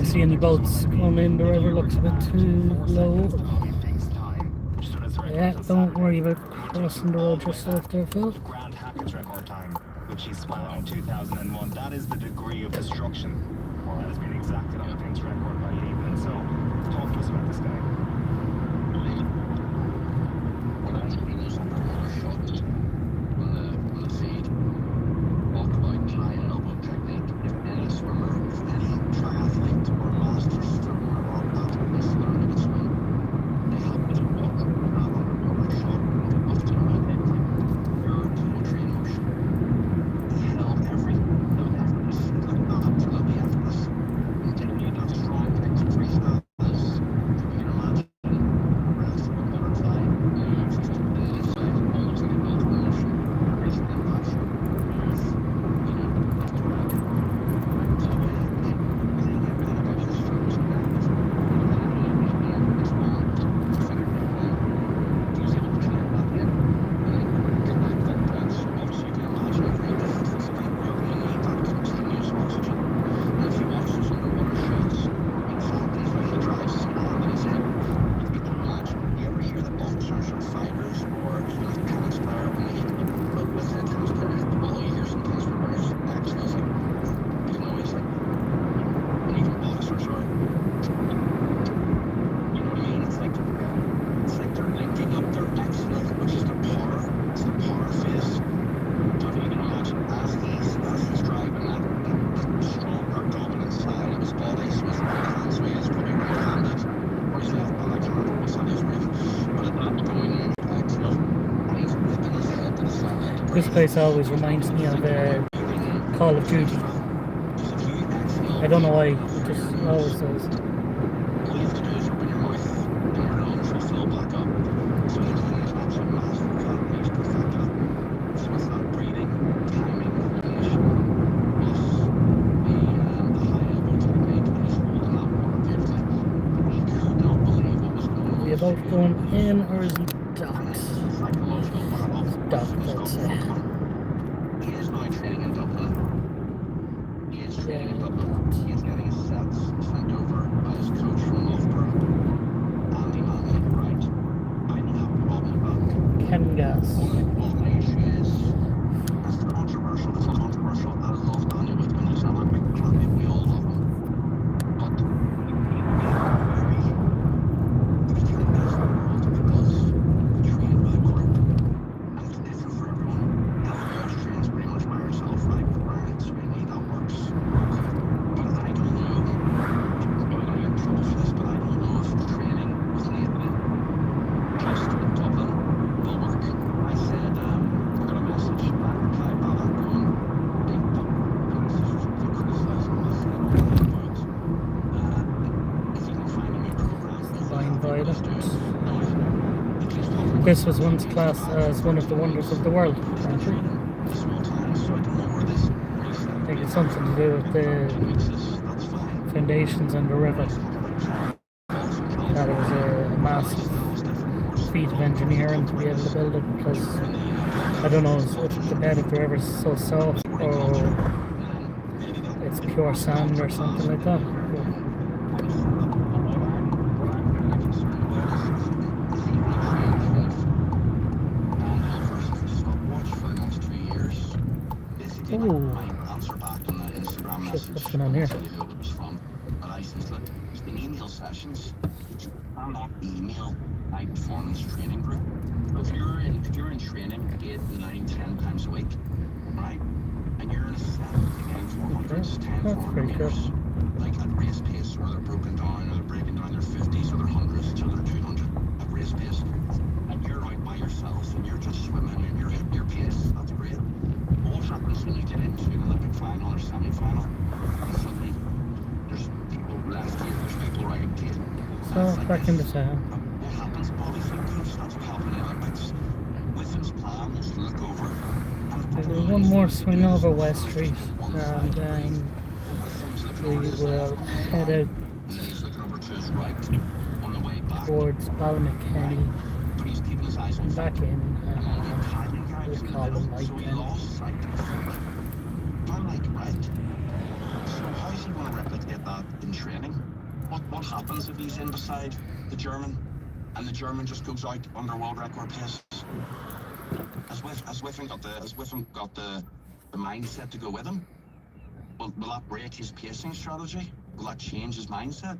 E: see any boats going in. The river looks a bit too low. Yeah, don't worry about crossing the road yourself there, Phil.
C: Grant Hackett's record time, which he swam in 2001. That is the degree of destruction that has been exacted on the Prince record by Lieberman. So, talk to us about this guy.
J: When I was reading this on the shot, when the feed walked about high and elbow technique, if any swimmer, if any triathlete or master swimmer or alpinist learned to swim, they help me to walk that underwater shot up to my head like pure poetry in motion. He held effortless. It looked absolutely effortless. Continued that strong technique freestyle as you can imagine. Rest of a butterfly moves just in the side, almost like a built motion, racing in passion. Move, you know, that's what I do. So everything about his stroke was great. It's long, it's fitter than him. He was able to connect that in and connect that breath. So obviously you can imagine a very different physical world. You need that continuous oxygen. And if you watch those underwater shots, exactly how he drives his hand in his head, you can imagine. You ever hear the boxers or fighters or even a tennis player when they hit the ball with a tennis player hit the ball, you hear sometimes reverse exhales like big noise like, and even boxers are, you know what I mean? It's like they're linking up their exhale, which is their power. It's the power phase. So if you can imagine as he's driving that stronger dominant side of his body, so his right hand, so he is probably right-handed, or his left hand, I can't remember which side he's with, but at that going in exhale, and he's whipping his head to the side.
E: This place always reminds me of Call of Duty. I don't know why, it just always does.
J: All you have to do is open your mouth and your lungs will fill back up. So he's doing his absolute master cut, he's perfected it. So it's that breathing, timing, coordination, plus the high elbow technique, and he's holding that water beautifully. He could not believe what was going on.
E: Are we about going in or is he docked?
J: Psychological battle.
E: Docked, let's say.
J: He is now training in Dublin. He is training in Dublin. He is getting his sets sent over by his coach from Loughborough. Andy Manley, right? I don't have a problem with that.
E: Ken Gas.
J: All the issue is, it's controversial. It's not controversial. I love Andy Whitman. He's not a big champion. We all love him. But there's different guys in the world because we train by group. And it's different for everyone. Everybody else trains pretty much by yourself, right? But Brian, it's really that works. But I don't know. I'm probably going to get in trouble for this, but I don't know if training with Nathan just in Dublin will work. I said, I got a message, I replied back going, big criticism I said about if you can find a new program,
E: Fine Violet.
J: at least Dublin.
E: This was once classed as one of the wonders of the world, apparently.
J: Small towns, so I don't know where this
E: I think it's something to do with the
J: makes this, that's fine.
E: foundations and the river. That it was a massive feat of engineering to be able to build it because I don't know if the bed of the river is so soft or it's pure sand or something like that. Ooh.
J: Answer back on the Instagram
E: Shit,
J: message.
E: what's going on here?
J: Tell you who it was from. But I said, look, it's been email sessions. I'm not email high performance training group. So if you're in training 8, 9, 10 times a week, right? And you're in a set again 400s, 10,
E: That's
J: 400
E: pretty good.
J: meters, like at race pace, or they're broken down, or they're breaking down their 50s, or their 100s, to their 200 at race pace. And you're out by yourself, and you're just swimming, and you're hitting your pace. That's great. But what happens when you get into an Olympic final or semi-final? And suddenly, there's people left here, there's people right here.
E: So back in the town.
J: What happens? Bobby Finkers, that's what happened in the Olympics. Within's plan was to look over.
E: There's one more swing over West Street and then we will head out
J: And then he's looking over to his right on the way back.
E: towards Ballymakenny
J: But he's keeping his eyes on
E: and back in
J: And all the
E: and
J: Italian guy was in the
E: call
J: middle,
E: him like
J: so he
E: then.
J: lost sight of the field. I'm like, right. So how's he going to replicate that in training? what happens if he's in beside the German, and the German just goes out under world record pace? Has Whiffen got the mindset to go with him? Will that break his pacing strategy? Will that change his mindset?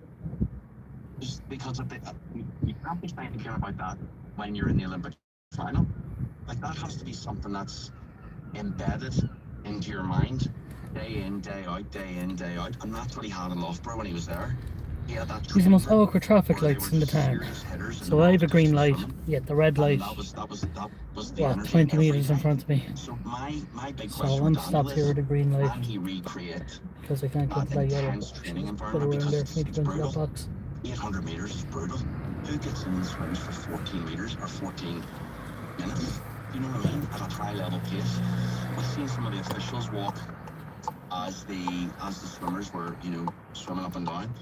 J: Just because you can't be thinking about that when you're in the Olympic final. Like, that has to be something that's embedded into your mind, day in, day out, day in, day out. And that's what he had in Loughborough when he was there. He had that
E: These are the most
J: training
E: awkward traffic
J: where they
E: lights
J: were
E: in the
J: just
E: town.
J: serious hitters
E: So I have a green light,
J: swimming.
E: yet the red light,
J: And that was the
E: what,
J: energy
E: 20
J: every
E: metres in
J: day.
E: front of me.
J: So my big
E: So
J: question
E: I'm
J: with Daniel
E: stopped here
J: is,
E: with a green light
J: can he recreate
E: because I can't go
J: that
E: to that yellow.
J: intense training
E: Put
J: environment?
E: around
J: Because
E: there for me to
J: it's
E: go into that
J: brutal.
E: box.
J: 800 metres is brutal. Who gets in the swims for 14 metres or 14 minutes? You know what I mean? At a high level pace. We've seen some of the officials walk as the swimmers were, swimming up and down.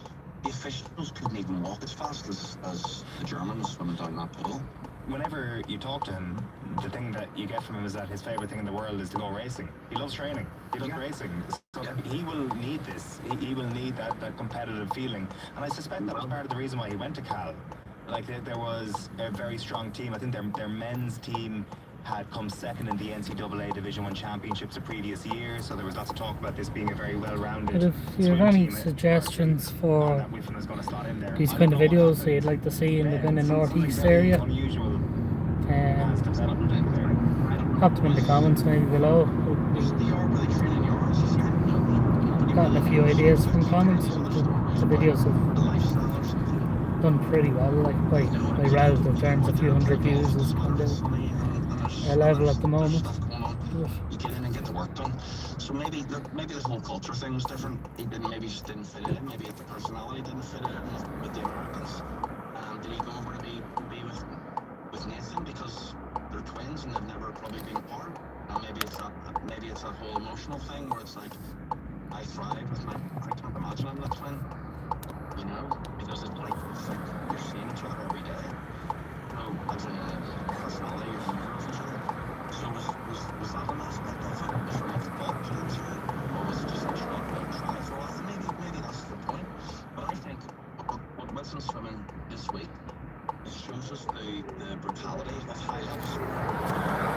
J: The officials couldn't even walk as fast as the Germans swimming down that pool.
C: Whenever you talk to him, the thing that you get from him is that his favourite thing in the world is to go racing. He loves training. He loves racing. So he will need this. He will need that competitive feeling. And I suspect that was part of the reason why he went to Cal. Like, there was a very strong team. I think their men's team had come second in the NCAA Division 1 Championships the previous year, so there was lots of talk about this being a very well-rounded
E: But if you have
C: swim
E: any
C: team.
E: suggestions for
C: That Whiffen was going to slot in there.
E: these
C: I
E: kind of
C: don't know what
E: videos that you'd like to see in the kind of
C: Something
E: northeast
C: very
E: area,
C: unusual has developed there.
E: pop them in the comments maybe below. I've gotten a few ideas from comments, and the videos have done pretty well, like by relative terms. A few hundred views is kind of a level at the moment.
J: You get in and get the work done. So maybe the whole culture thing was different. Maybe just didn't fit in. Maybe the personality didn't fit in with the Americans. Did he go over to be with Nathan because they're twins and they've never probably been apart? And maybe it's that whole emotional thing where it's like, I thrive with I can't imagine I'm the twin. Because it's like you're seeing each other every day. As a personality, you're familiar with each other. So was that an aspect of it from a football point, or was it just a try for us? Maybe that's the point. But I think what Wilson's swimming this week, it shows us the brutality of high level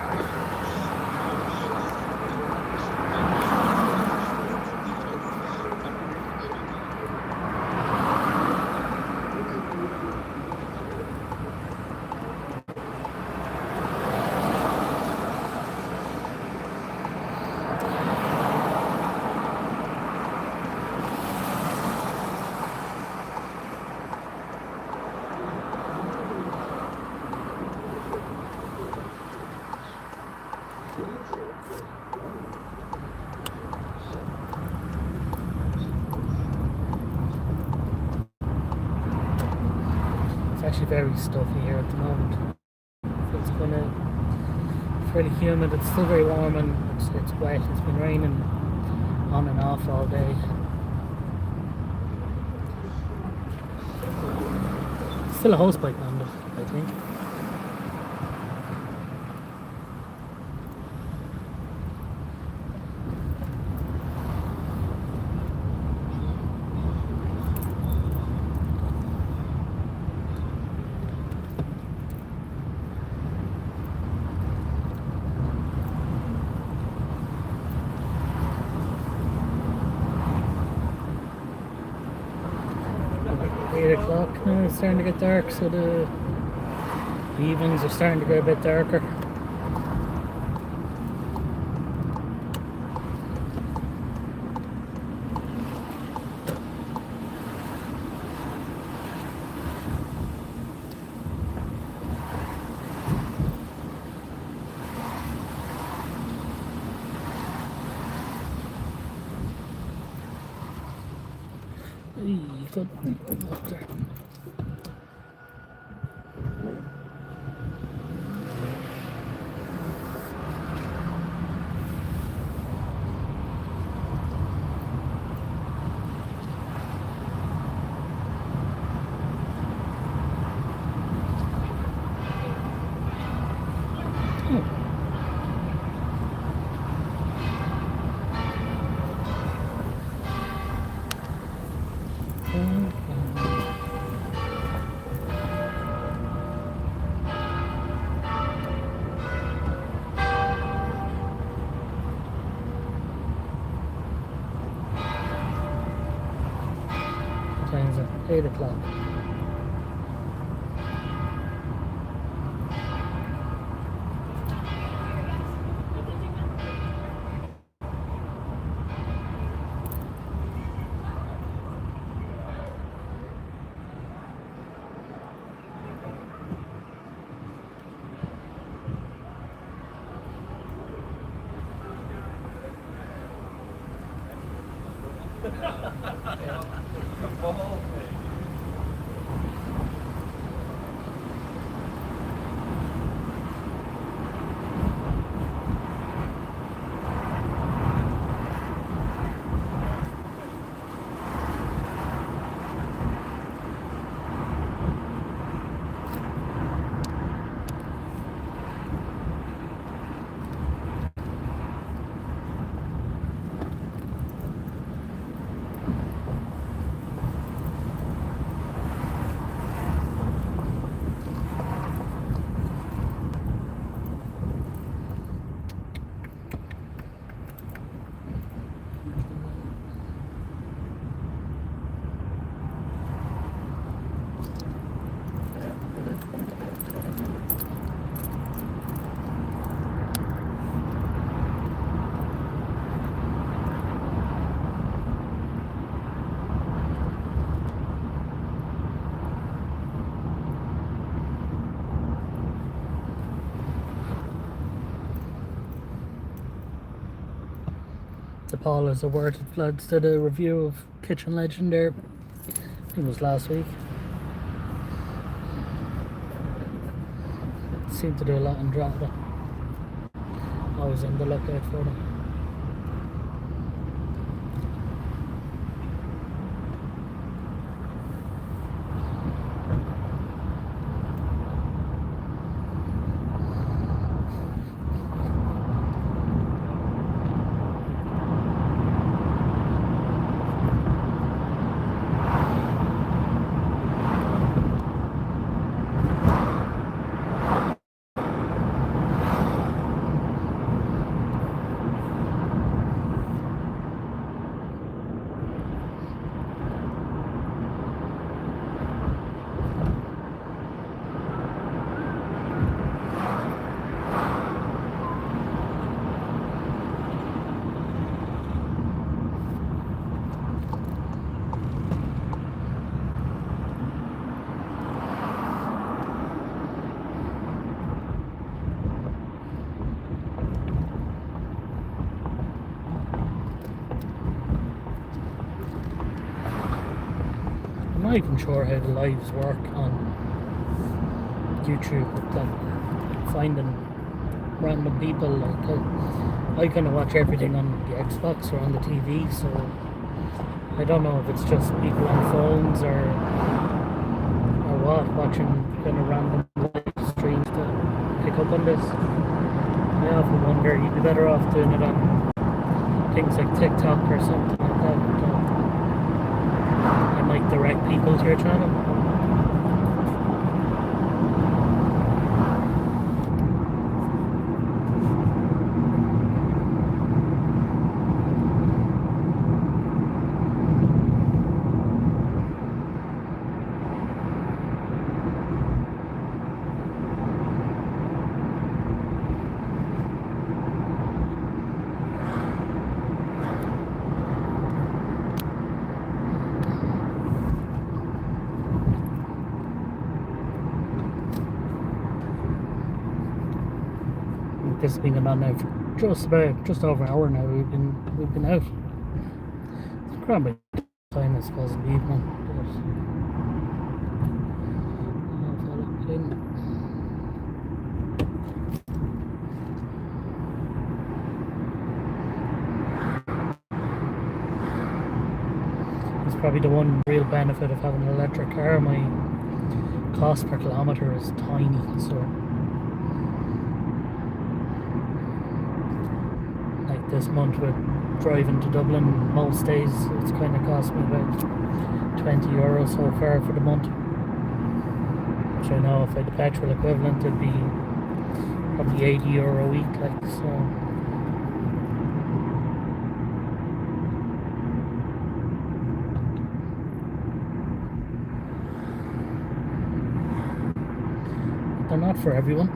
E: It's actually very stuffy here at the moment. It's kind of fairly humid. It's still very warm and it's wet. It's been raining on and off all day. Still a hosepipe on it, I think. O'clock now, it's starting to get dark, so the evenings are starting to get a bit darker. time is it? 8 o'clock. The Paul is awarded floods did a review of Kitchen Legend there. I think it was last week. Seemed to do a lot in Drogheda. Always on the lookout for them. I'm not even sure how the lives work on YouTube, but like finding random people. Like I kind of watch everything on the Xbox or on the TV, so I don't know if it's just people on phones or what, watching kind of random live streams to pick up on this. I often wonder, you'd be better off doing it on things like TikTok or something like that. It might direct people to your channel. This has been going on now for just over an hour now. We've been out. It's grand by time, I suppose, in the evening. It's probably the one real benefit of having an electric car. My cost per kilometre is tiny, so this month with driving to Dublin most days, it's kind of cost me about €20 so far for the month, which I know if I had the petrol equivalent it'd be probably €80 a week, like, so not for everyone.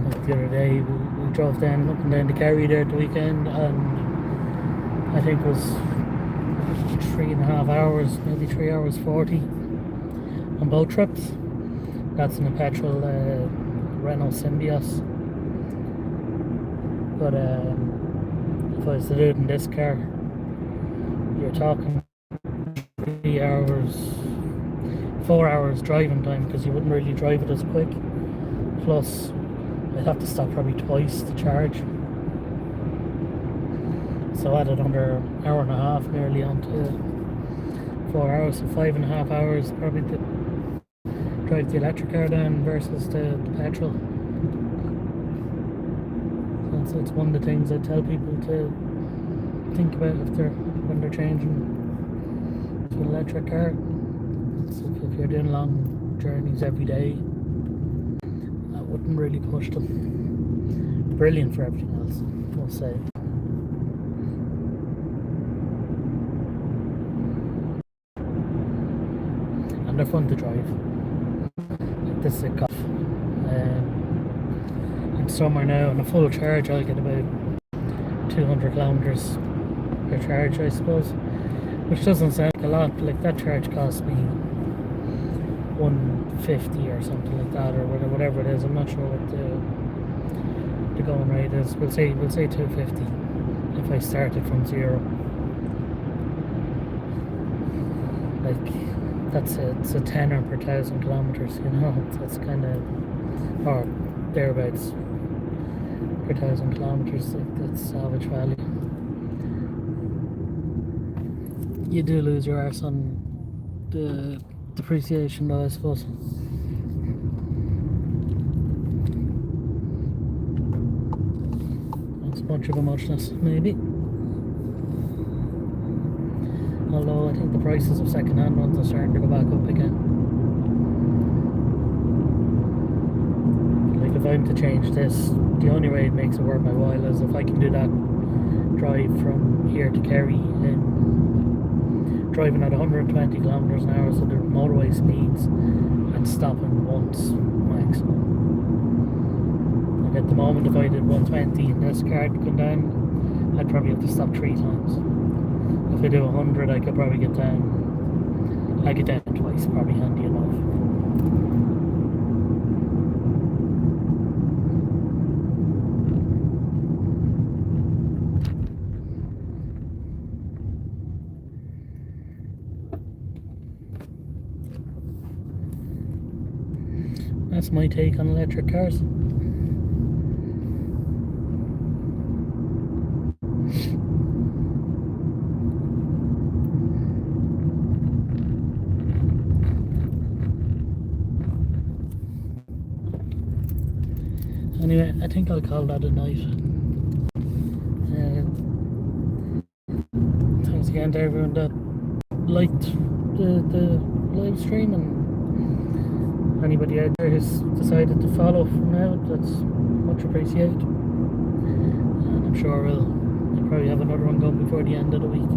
E: Like the other day, we drove down up and down to Kerry there at the weekend, and I think it was 3.5 hours, maybe 3 hours 40 on both trips. That's in a petrol Renault Symbioz. But if I was to do it in this car, you're talking 3 hours, 4 hours driving time, because you wouldn't really drive it as quick. Plus, I'd have to stop probably twice to charge. So I added under an hour and a half nearly onto 4 hours, so 5.5 hours probably to drive the electric car down versus the petrol. So it's one of the things I tell people to think about when they're changing to an electric car. So if you're doing long journeys every day, I wouldn't really push them. Brilliant for everything else, I'll say. And they're fun to drive. Like this is a cuff. In summer now, on a full charge, I'll get about 200 kilometers per charge, I suppose. Which doesn't sound like a lot, but like that charge costs me 150 or something like that, or whatever it is. I'm not sure what the going rate is. We'll say 250 if I started from zero. Like it's a tenner per 1,000 kilometers, you know. That's kind of, or thereabouts per 1,000 kilometers. Like that's salvage value. You do lose your arse on the depreciation though, I suppose. It's a bunch of emotionless, maybe. Although I think the prices of second-hand ones are starting to go back up again. Like if I'm to change this, the only way it makes it worth my while is if I can do that drive from here to Kerry in driving at 120 kilometers an hour, so the motorway speeds, and stopping once maximum. Like at the moment, if I did 120 in this car going down, I'd probably have to stop 3 times. If I do 100, I could probably get down. I get down twice, probably handy enough. That's my take on electric cars. Anyway, I think I'll call that a night. Thanks again to everyone that liked the live stream, and anybody out there who's decided to follow from now, that's much appreciated. And I'm sure we'll probably have another one going before the end of the week.